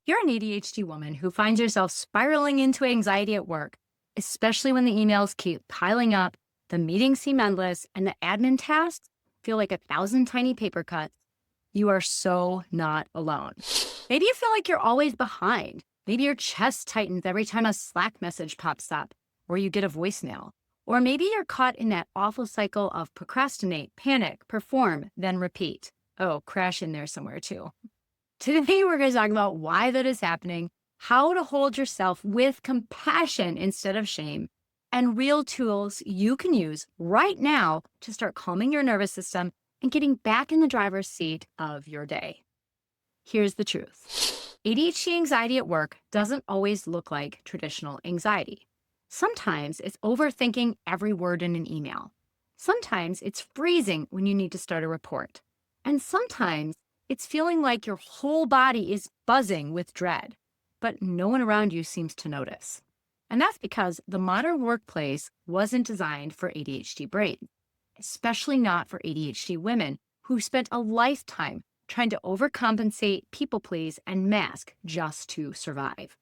You're an ADHD woman who finds yourself spiraling into anxiety at work, especially when the emails keep piling up, the meetings seem endless, and the admin tasks feel like 1,000 tiny paper cuts. You are so not alone. Maybe you feel like you're always behind. Maybe your chest tightens every time a Slack message pops up or you get a voicemail. Or maybe you're caught in that awful cycle of procrastinate, panic, perform, then repeat. Oh, crash in there somewhere too. Today, we're going to talk about why that is happening, how to hold yourself with compassion instead of shame, and real tools you can use right now to start calming your nervous system and getting back in the driver's seat of your day. Here's the truth. ADHD anxiety at work doesn't always look like traditional anxiety. Sometimes it's overthinking every word in an email. Sometimes it's freezing when you need to start a report. And sometimes it's feeling like your whole body is buzzing with dread, but no one around you seems to notice. And that's because the modern workplace wasn't designed for ADHD brains, especially not for ADHD women who spent a lifetime trying to overcompensate, people please, and mask just to survive.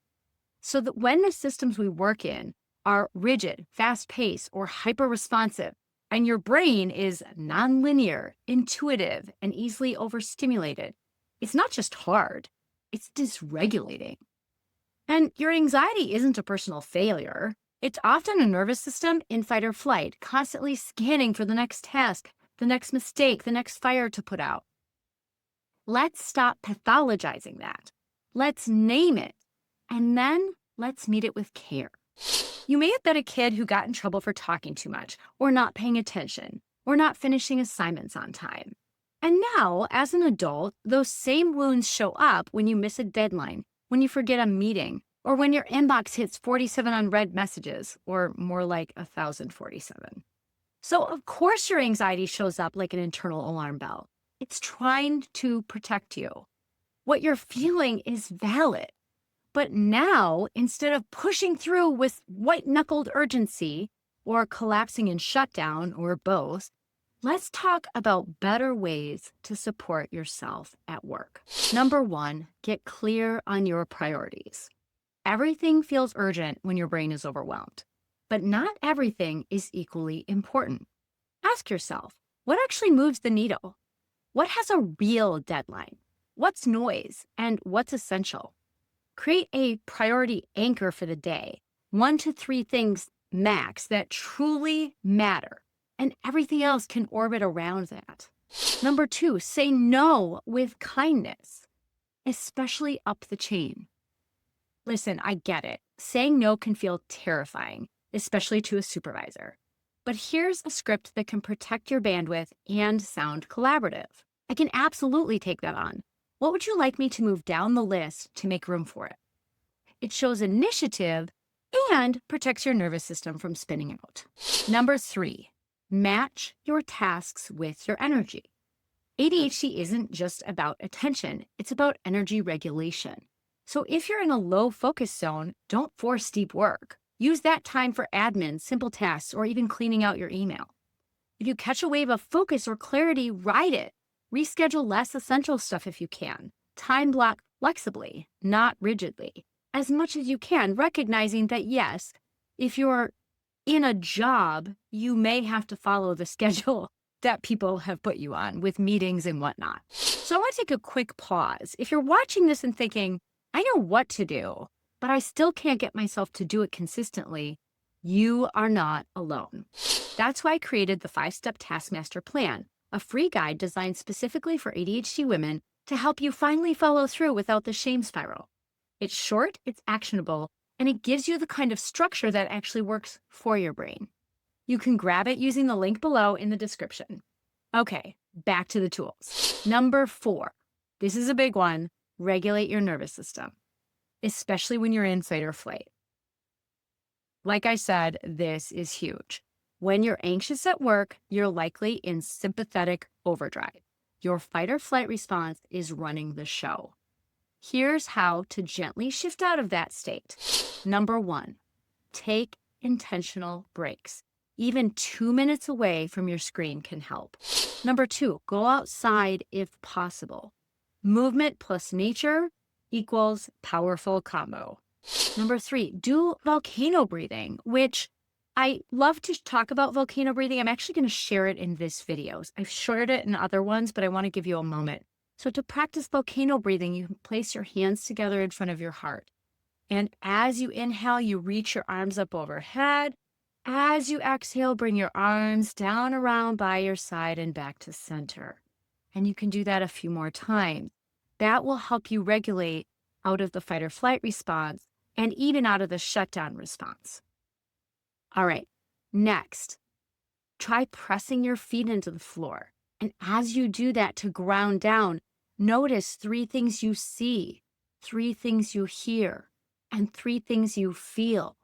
So that when the systems we work in are rigid, fast-paced, or hyper-responsive, and your brain is nonlinear, intuitive, and easily overstimulated, it's not just hard, it's dysregulating. And your anxiety isn't a personal failure. It's often a nervous system in fight or flight, constantly scanning for the next task, the next mistake, the next fire to put out. Let's stop pathologizing that. Let's name it, and then let's meet it with care. You may have been a kid who got in trouble for talking too much, or not paying attention, or not finishing assignments on time. And now, as an adult, those same wounds show up when you miss a deadline, when you forget a meeting, or when your inbox hits 47 unread messages, or more like 1,047. So, of course, your anxiety shows up like an internal alarm bell. It's trying to protect you. What you're feeling is valid. But now, instead of pushing through with white-knuckled urgency or collapsing in shutdown or both, let's talk about better ways to support yourself at work. Number one, get clear on your priorities. Everything feels urgent when your brain is overwhelmed, but not everything is equally important. Ask yourself, what actually moves the needle? What has a real deadline? What's noise and what's essential? Create a priority anchor for the day, 1 to 3 things max that truly matter, and everything else can orbit around that. Number 2, say no with kindness, especially up the chain. Listen, I get it. Saying no can feel terrifying, especially to a supervisor. But here's a script that can protect your bandwidth and sound collaborative. I can absolutely take that on. What would you like me to move down the list to make room for it? It shows initiative and protects your nervous system from spinning out. Number 3, match your tasks with your energy. ADHD isn't just about attention, it's about energy regulation. So if you're in a low focus zone, don't force deep work. Use that time for admin, simple tasks, or even cleaning out your email. If you catch a wave of focus or clarity, ride it. Reschedule less essential stuff if you can. Time block flexibly, not rigidly, as much as you can, recognizing that yes, if you're in a job, you may have to follow the schedule that people have put you on with meetings and whatnot. So I want to take a quick pause. If you're watching this and thinking, I know what to do, but I still can't get myself to do it consistently, you are not alone. That's why I created the 5-step Taskmaster plan, a free guide designed specifically for ADHD women to help you finally follow through without the shame spiral. It's short, it's actionable, and it gives you the kind of structure that actually works for your brain. You can grab it using the link below in the description. Okay, back to the tools. Number 4, this is a big one, regulate your nervous system, especially when you're in fight or flight. Like I said, this is huge. When you're anxious at work, you're likely in sympathetic overdrive. Your fight or flight response is running the show. Here's how to gently shift out of that state. Number 1, take intentional breaks. Even 2 minutes away from your screen can help. Number 2, go outside if possible. Movement plus nature equals powerful combo. Number 3, do volcano breathing, which I love to talk about volcano breathing. I'm actually going to share it in this video. I've shared it in other ones, but I want to give you a moment. So to practice volcano breathing, you can place your hands together in front of your heart. And as you inhale, you reach your arms up overhead. As you exhale, bring your arms down around by your side and back to center. And you can do that a few more times. That will help you regulate out of the fight or flight response and even out of the shutdown response. All right, next, try pressing your feet into the floor. And as you do that to ground down, notice 3 things you see, 3 things you hear, and 3 things you feel.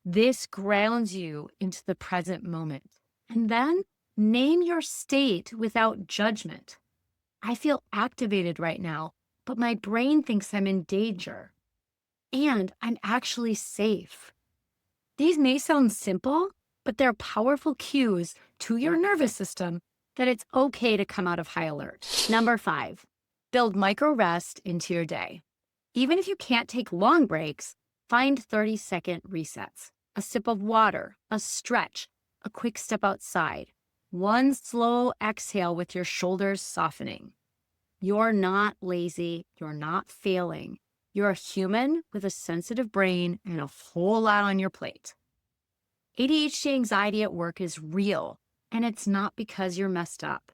This grounds you into the present moment. And then name your state without judgment. I feel activated right now, but my brain thinks I'm in danger. And I'm actually safe. These may sound simple, but they're powerful cues to your nervous system that it's okay to come out of high alert. Number 5, build micro rest into your day. Even if you can't take long breaks, find 30-second resets. A sip of water, a stretch, a quick step outside, one slow exhale with your shoulders softening. You're not lazy. You're not failing. You're a human with a sensitive brain and a whole lot on your plate. ADHD anxiety at work is real, and it's not because you're messed up.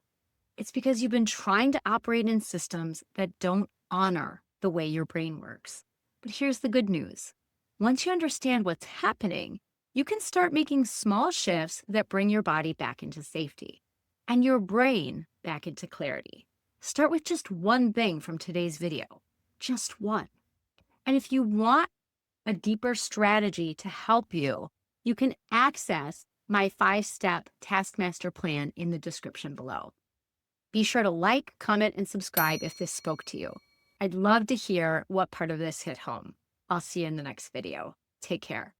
It's because you've been trying to operate in systems that don't honor the way your brain works. But here's the good news. Once you understand what's happening, you can start making small shifts that bring your body back into safety and your brain back into clarity. Start with just one thing from today's video, just one. And if you want a deeper strategy to help you, you can access my 5-step Taskmaster plan in the description below. Be sure to like, comment, and subscribe if this spoke to you. I'd love to hear what part of this hit home. I'll see you in the next video. Take care.